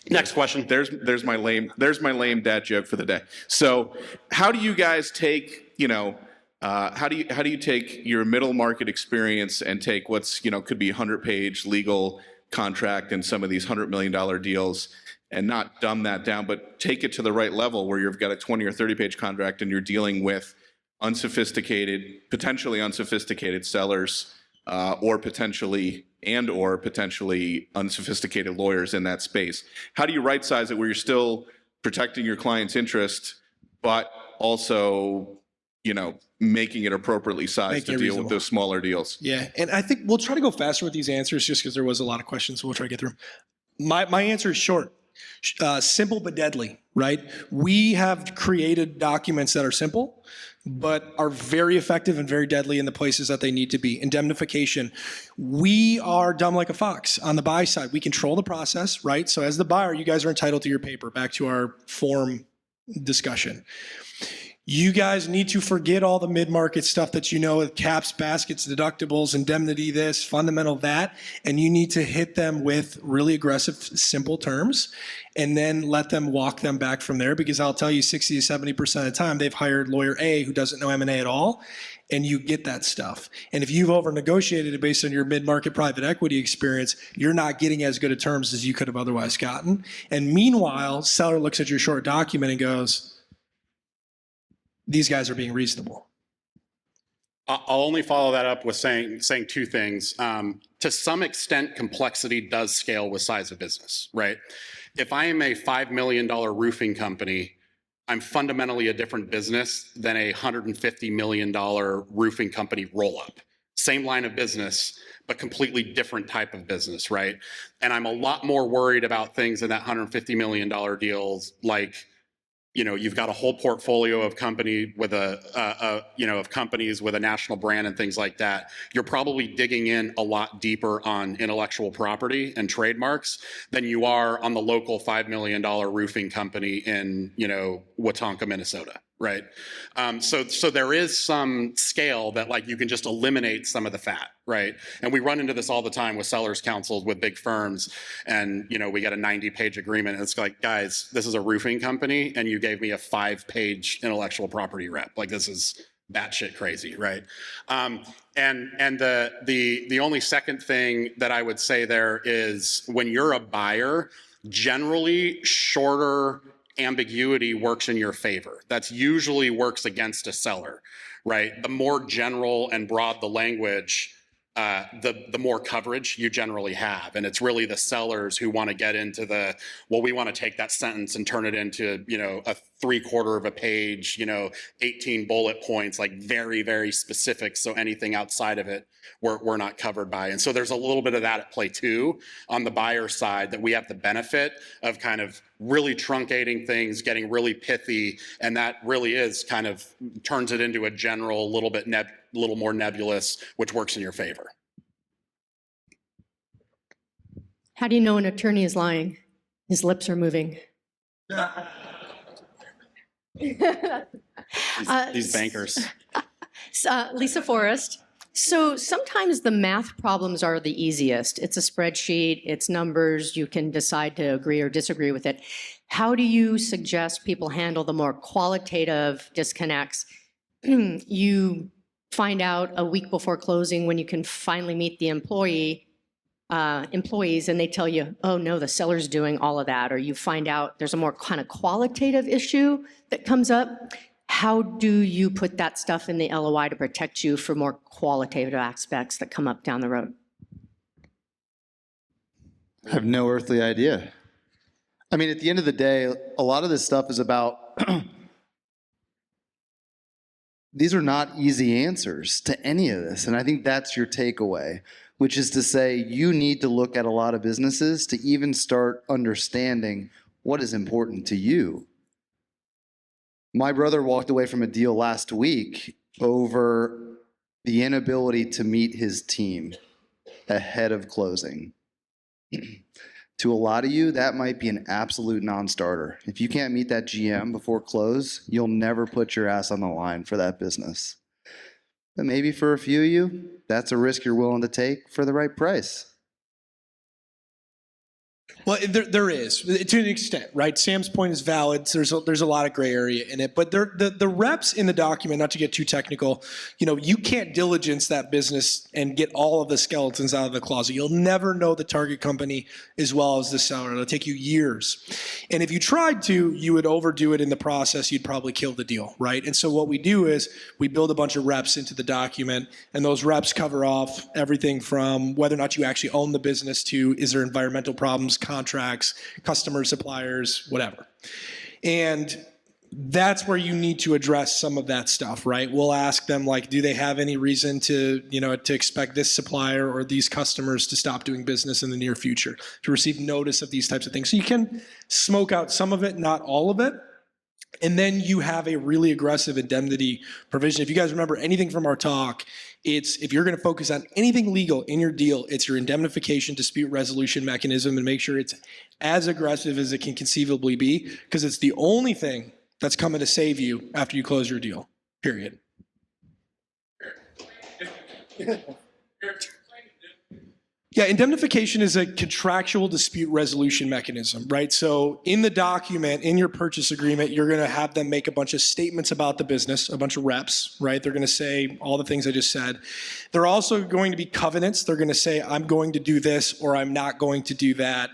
Next question. There's my lame dad joke for the day. So, how do you guys take, how do you take your middle market experience and take what's, could be a 100-page legal contract and some of these $100 million deals and not dumb that down, but take it to the right level where you've got a 20 or 30-page contract and you're dealing with potentially unsophisticated sellers or potentially unsophisticated lawyers in that space. How do you right size it where you're still protecting your client's interest, but also, making it appropriately sized to deal with those smaller deals? Yeah, and I think we'll try to go faster with these answers just because there was a lot of questions, so we'll try to get through. My answer is short. Simple but deadly, right? We have created documents that are simple, but are very effective and very deadly in the places that they need to be. Indemnification. We are dumb like a fox on the buy side. We control the process, right? So as the buyer, you guys are entitled to your paper. Back to our form discussion. You guys need to forget all the mid-market stuff that with caps, baskets, deductibles, indemnity this, fundamental that, and you need to hit them with really aggressive, simple terms, and then let them walk them back from there, because I'll tell you 60 to 70% of the time they've hired lawyer A who doesn't know M&A at all, and you get that stuff. And if you've over-negotiated it based on your mid-market private equity experience, you're not getting as good of terms as you could have otherwise gotten. And meanwhile, seller looks at your short document and goes, these guys are being reasonable. I'll only follow that up with saying two things. To some extent, complexity does scale with size of business, right? If I am a $5 million roofing company, I'm fundamentally a different business than a $150 million roofing company roll-up. Same line of business, but completely different type of business, right? And I'm a lot more worried about things in that $150 million deals, like, you've got a whole portfolio of companies with a national brand and things like that. You're probably digging in a lot deeper on intellectual property and trademarks than you are on the local $5 million roofing company in, Watonka, Minnesota, right? So there is some scale that you can just eliminate some of the fat, right? And we run into this all the time with sellers counsels with big firms, and we get a 90-page agreement, and it's like, guys, this is a roofing company, and you gave me a 5-page intellectual property rep. This is batshit crazy, right? And the only second thing that I would say there is, when you're a buyer, generally shorter ambiguity works in your favor. That's usually works against a seller, right? The more general and broad the language, the more coverage you generally have. And it's really the sellers who want to get into the, well, we want to take that sentence and turn it into, a 3/4 of a page, 18 bullet points, like very, very specific. So anything outside of it, we're not covered by. And so there's a little bit of that at play too on the buyer side, that we have the benefit of kind of really truncating things, getting really pithy. And that really is kind of turns it into a general, little more nebulous, which works in your favor. How do you know an attorney is lying? His lips are moving. These bankers. Lisa Forrest. So sometimes the math problems are the easiest. It's a spreadsheet, it's numbers, you can decide to agree or disagree with it. How do you suggest people handle the more qualitative disconnects? You find out a week before closing when you can finally meet the employees and they tell you, oh no, the seller's doing all of that. Or you find out there's a more kind of qualitative issue that comes up. How do you put that stuff in the LOI to protect you for more qualitative aspects that come up down the road? I have no earthly idea. I mean, at the end of the day, a lot of this stuff is about, these are not easy answers to any of this. And I think that's your takeaway, which is to say you need to look at a lot of businesses to even start understanding what is important to you. My brother walked away from a deal last week over the inability to meet his team ahead of closing. To a lot of you, that might be an absolute non-starter. If you can't meet that GM before close, you'll never put your ass on the line for that business. But maybe for a few of you, that's a risk you're willing to take for the right price. Well, there is, to an extent, right? Sam's point is valid. There's a lot of gray area in it, but the reps in the document, not to get too technical, you can't diligence that business and get all of the skeletons out of the closet. You'll never know the target company as well as the seller. It'll take you years. And if you tried to, you would overdo it in the process. You'd probably kill the deal, right? And so what we do is we build a bunch of reps into the document, and those reps cover off everything from whether or not you actually own the business to is there environmental problems, contracts, customers, suppliers, whatever. And that's where you need to address some of that stuff, right? We'll ask them, like, do they have any reason to, to expect this supplier or these customers to stop doing business in the near future, to receive notice of these types of things. So you can smoke out some of it, not all of it. And then you have a really aggressive indemnity provision. If you guys remember anything from our talk, it's if you're going to focus on anything legal in your deal, it's your indemnification dispute resolution mechanism, and make sure it's as aggressive as it can conceivably be, because it's the only thing that's coming to save you after you close your deal, period. Yeah, indemnification is a contractual dispute resolution mechanism, right? So in the document, in your purchase agreement, you're going to have them make a bunch of statements about the business, a bunch of reps, right? They're going to say all the things I just said. They're also going to be covenants. They're going to say, I'm going to do this or I'm not going to do that.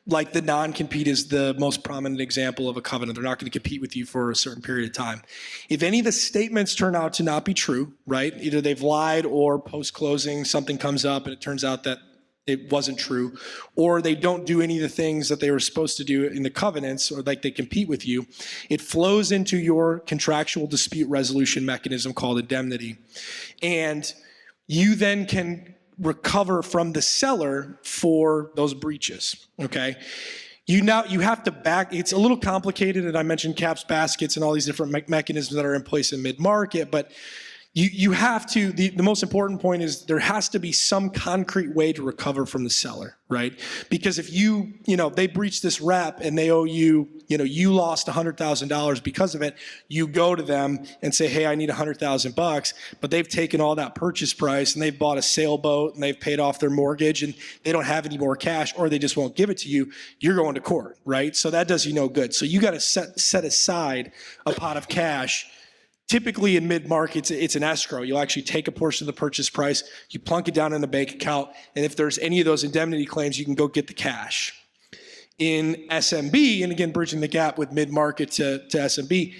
Like the non-compete is the most prominent example of a covenant. They're not going to compete with you for a certain period of time. If any of the statements turn out to not be true, right? Either they've lied or post-closing something comes up and it turns out that it wasn't true, or they don't do any of the things that they were supposed to do in the covenants, or like they compete with you, it flows into your contractual dispute resolution mechanism called indemnity. And you then can recover from the seller for those breaches, okay? You have to back, it's a little complicated, and I mentioned caps, baskets, and all these different mechanisms that are in place in mid-market, but you have to, the most important point is there has to be some concrete way to recover from the seller, right? Because if they breach this rep and they owe you, you lost $100,000 because of it, you go to them and say, hey, I need $100,000, but they've taken all that purchase price and they've bought a sailboat and they've paid off their mortgage and they don't have any more cash, or they just won't give it to you, you're going to court, right? So that does you no good. So you got to set aside a pot of cash. Typically in mid-market, it's an escrow. You'll actually take a portion of the purchase price, you plunk it down in the bank account, and if there's any of those indemnity claims, you can go get the cash. In SMB, and again, bridging the gap with mid-market to SMB,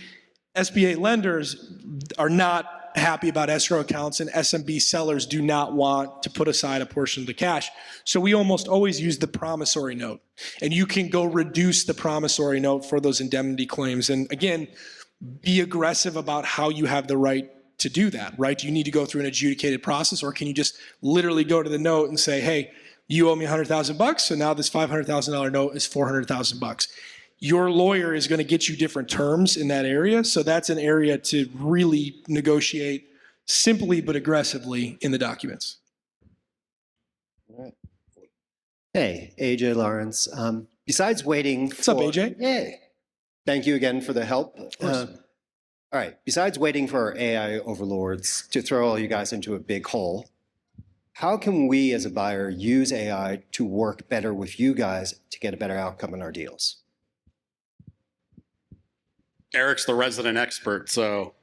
SBA lenders are not happy about escrow accounts, and SMB sellers do not want to put aside a portion of the cash. So we almost always use the promissory note, and you can go reduce the promissory note for those indemnity claims. And again, be aggressive about how you have the right to do that, right? Do you need to go through an adjudicated process, or can you just literally go to the note and say, hey, you owe me $100,000, so now this $500,000 note is $400,000. Your lawyer is going to get you different terms in that area, so that's an area to really negotiate simply but aggressively in the documents. Hey, AJ Lawrence. Besides waiting What's up, AJ? Yay. Thank you again for the help. All right. Besides waiting for our AI overlords to throw all you guys into a big hole, how can we as a buyer use AI to work better with you guys to get a better outcome in our deals? Eric's the resident expert, so.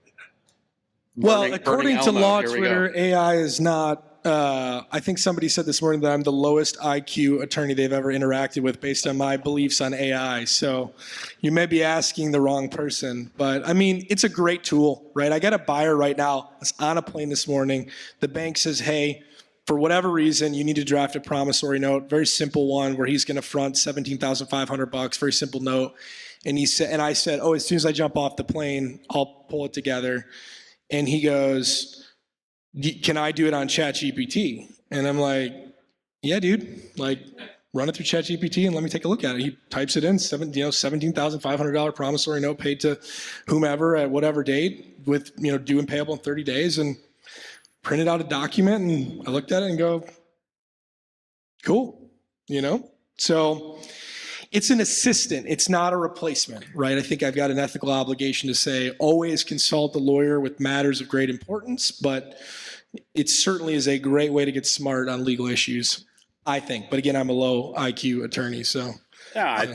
Well, according to Elmo, law here we Twitter, go. AI is not, I think somebody said this morning that I'm the lowest IQ attorney they've ever interacted with based on my beliefs on AI. So you may be asking the wrong person, but I mean, it's a great tool, right? I got a buyer right now that's on a plane this morning. The bank says, hey, for whatever reason, you need to draft a promissory note, very simple one where he's going to front $17,500, very simple note. And he said, and I said, oh, as soon as I jump off the plane, I'll pull it together. And he goes, can I do it on ChatGPT? And I'm like, yeah, dude, like run it through ChatGPT and let me take a look at it. He types it in, $17,500 promissory note paid to whomever at whatever date with, due and payable in 30 days, and printed out a document. And I looked at it and go, cool, So it's an assistant. It's not a replacement, right? I think I've got an ethical obligation to say always consult the lawyer with matters of great importance, but it certainly is a great way to get smart on legal issues, I think. But again, I'm a low IQ attorney, so. Yeah, I don't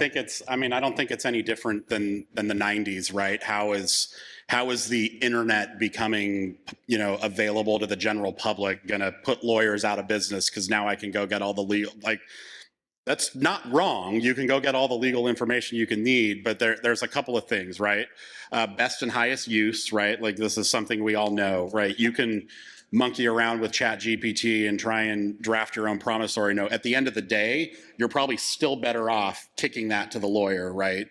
think it's any different than the 90s, right? How is the internet becoming, available to the general public going to put lawyers out of business because now I can go get all the legal, that's not wrong. You can go get all the legal information you can need, but there's a couple of things, right? Best and highest use, right? Like this is something we all know, right? You can monkey around with ChatGPT and try and draft your own promissory note. At the end of the day, you're probably still better off kicking that to the lawyer, right?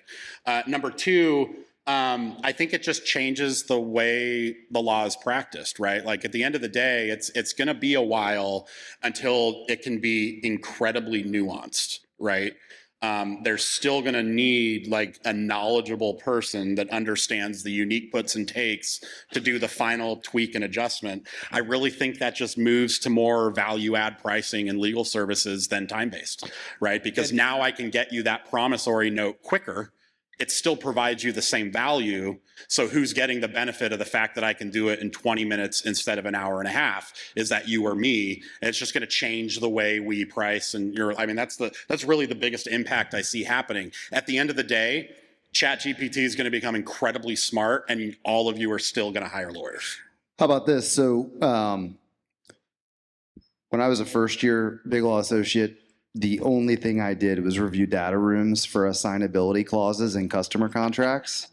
Number two, I think it just changes the way the law is practiced, right? Like at the end of the day, it's going to be a while until it can be incredibly nuanced, right? They're still going to need like a knowledgeable person that understands the unique puts and takes to do the final tweak and adjustment. I really think that just moves to more value add pricing and legal services than time-based, right? Because now I can get you that promissory note quicker. It still provides you the same value. So who's getting the benefit of the fact that I can do it in 20 minutes instead of an hour and a half? Is that you or me? And it's just going to change the way we price. And that's really the biggest impact I see happening. At the end of the day, ChatGPT is going to become incredibly smart, and all of you are still going to hire lawyers. How about this? So when I was a first year Big Law associate, the only thing I did was review data rooms for assignability clauses in customer contracts.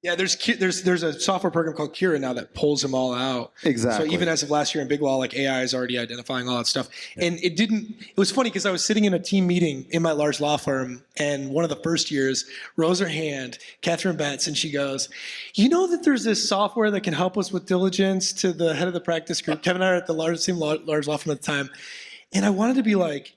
Yeah, there's a software program called Kira now that pulls them all out. Exactly. So even as of last year in Big Law, like AI is already identifying all that stuff. And it was funny because I was sitting in a team meeting in my large law firm, and one of the first years rose her hand, Catherine Betts, and she goes, you know that there's this software that can help us with diligence to the head of the practice group. Kevin and I are at the large law firm at the time. And I wanted to be like,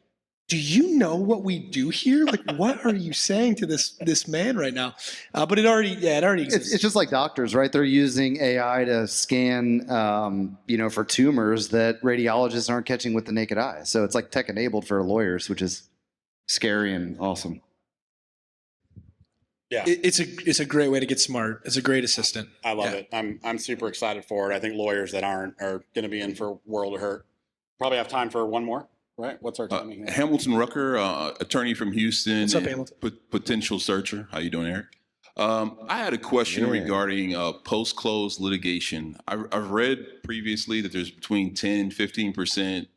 do you know what we do here? Like, what are you saying to this man right now? But it already exists. It's just like doctors, right? They're using AI to scan, for tumors that radiologists aren't catching with the naked eye. So it's like tech enabled for lawyers, which is scary and awesome. Yeah, it's a great way to get smart. It's a great assistant. I love it. I'm super excited for it. I think lawyers that aren't are going to be in for a world of hurt. Probably have time for one more. Right? What's our timing here? Hamilton Rucker, attorney from Houston. What's up, Hamilton? Potential searcher. How you doing, Eric? I had a question regarding post-close litigation. I've read previously that there's between 10 and 15%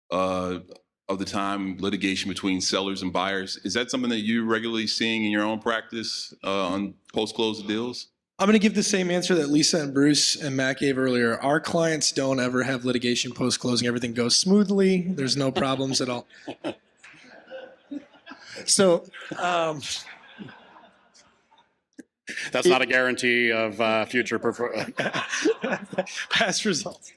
of the time litigation between sellers and buyers. Is that something that you're regularly seeing in your own practice on post-close deals? I'm going to give the same answer that Lisa and Bruce and Matt gave earlier. Our clients don't ever have litigation post-closing. Everything goes smoothly. There's no problems at all. So, That's not a guarantee of future past results.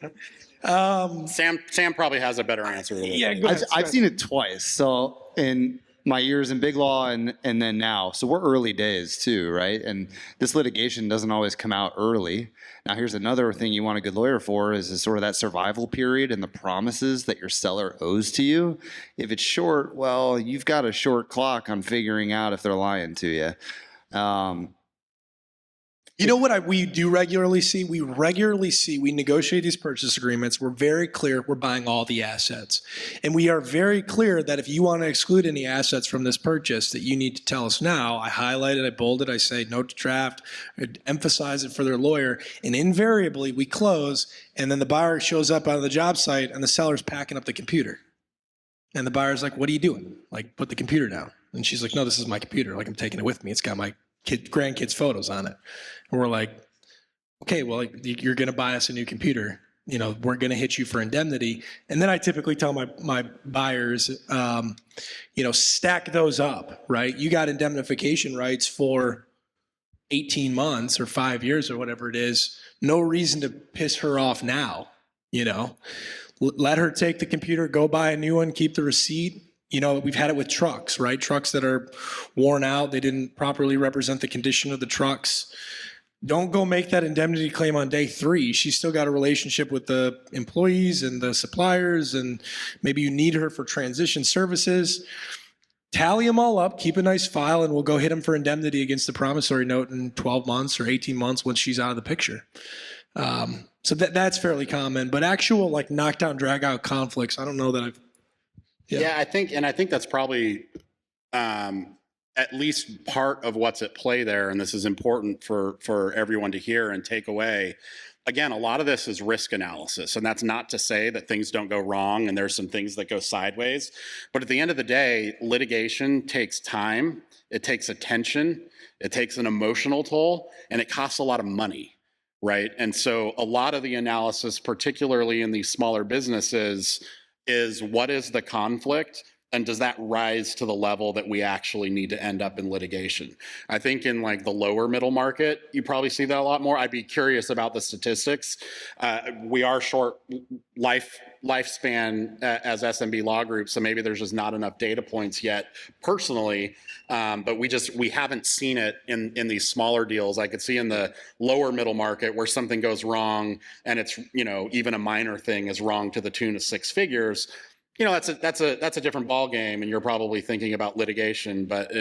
Sam probably has a better answer. Yeah, go ahead. I've seen it twice. So in my years in big law and then now. So we're early days too, right? And this litigation doesn't always come out early. Now here's another thing you want a good lawyer for is sort of that survival period and the promises that your seller owes to you. If it's short, well, you've got a short clock on figuring out if they're lying to you. You know what we do regularly see? We negotiate these purchase agreements. We're very clear we're buying all the assets. And we are very clear that if you want to exclude any assets from this purchase, that you need to tell us now. I highlight it, I bold it, I say note to draft, I emphasize it for their lawyer. And invariably we close, and then the buyer shows up on the job site and the seller's packing up the computer. And the buyer's like, what are you doing? Like, put the computer down. And she's like, no, this is my computer. Like, I'm taking it with me. It's got my grandkids' photos on it. And we're like, okay, well, you're going to buy us a new computer. You know, we're going to hit you for indemnity. And then I typically tell my buyers, stack those up, right? You got indemnification rights for 18 months or 5 years or whatever it is. No reason to piss her off now, you know. Let her take the computer, go buy a new one, keep the receipt. You know, we've had it with trucks, right? Trucks that are worn out. They didn't properly represent the condition of the trucks. Don't go make that indemnity claim on day 3. She's still got a relationship with the employees and the suppliers, and maybe you need her for transition services. Tally them all up, keep a nice file, and we'll go hit them for indemnity against the promissory note in 12 months or 18 months once she's out of the picture. So that's fairly common, but actual like knockdown, drag out conflicts, I don't know that I've. Yeah, I think that's probably at least part of what's at play there, and this is important for everyone to hear and take away. Again, a lot of this is risk analysis, and that's not to say that things don't go wrong and there's some things that go sideways. But at the end of the day, litigation takes time, it takes attention, it takes an emotional toll, and it costs a lot of money, right? And so a lot of the analysis, particularly in these smaller businesses, is what is the conflict, and does that rise to the level that we actually need to end up in litigation? I think in like the lower middle market, you probably see that a lot more. I'd be curious about the statistics. We are short lifespan as SMB Law Group, so maybe there's just not enough data points yet personally, but we haven't seen it in these smaller deals. I could see in the lower middle market where something goes wrong and it's, even a minor thing is wrong to the tune of 6 figures. That's a different ball game, and you're probably thinking about litigation, but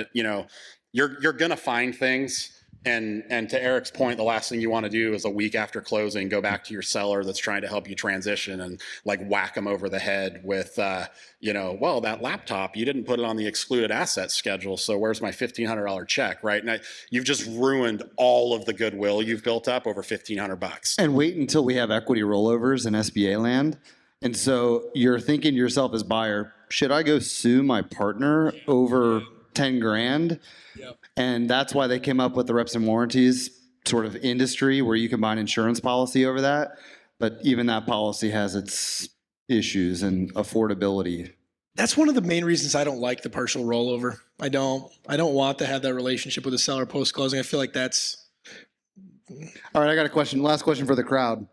you're gonna find things. And to Eric's point, the last thing you want to do is a week after closing, go back to your seller that's trying to help you transition and like whack them over the head with, well, that laptop, you didn't put it on the excluded assets schedule, so where's my $1,500 check, right? Now, you've just ruined all of the goodwill you've built up over $1,500. And wait until we have equity rollovers in SBA land. And so you're thinking to yourself as buyer, should I go sue my partner over 10 grand? Yep. And that's why they came up with the reps and warranties sort of industry where you can buy an insurance policy over that. But even that policy has its issues and affordability. That's one of the main reasons I don't like the partial rollover. I don't want to have that relationship with the seller post-closing. I feel like that's. All right, I got a question. Last question for the crowd.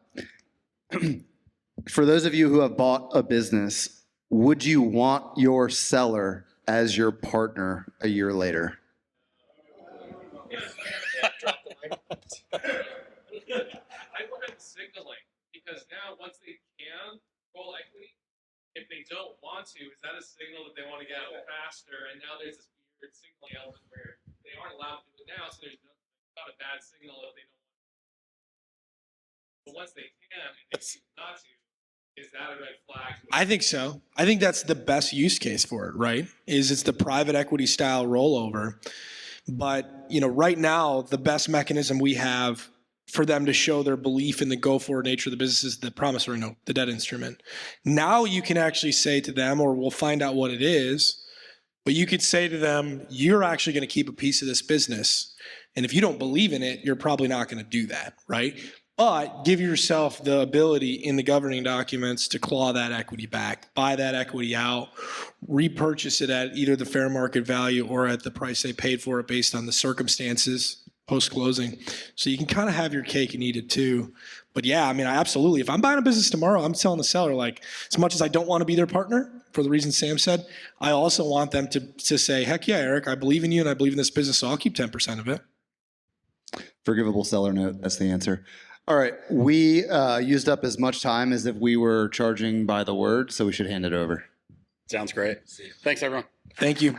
For those of you who have bought a business, would you want your seller as your partner a year later? I put in signaling because now once they can roll equity, if they don't want to, is that a signal that they want to get out faster? And now there's this weird signaling element where they aren't allowed to do it now, so there's not a bad signal if they don't want to. But once they can and they choose not to, is that a red flag? I think so. I think that's the best use case for it, right? It's the private equity style rollover. But, right now, the best mechanism we have for them to show their belief in the go-forward nature of the business is the promissory note, the debt instrument. Now you can actually say to them, or we'll find out what it is, But you could say to them, you're actually going to keep a piece of this business. And if you don't believe in it, you're probably not going to do that, right? But give yourself the ability in the governing documents to claw that equity back, buy that equity out, repurchase it at either the fair market value or at the price they paid for it based on the circumstances post-closing. So you can kind of have your cake and eat it too. But yeah, I mean, absolutely. If I'm buying a business tomorrow, I'm telling the seller, like, as much as I don't want to be their partner, for the reason Sam said, I also want them to say, heck yeah, Eric, I believe in you and I believe in this business, so I'll keep 10% of it. Forgivable seller note, that's the answer. All right, we used up as much time as if we were charging by the word, so we should hand it over. Sounds great. Thanks, everyone. Thank you.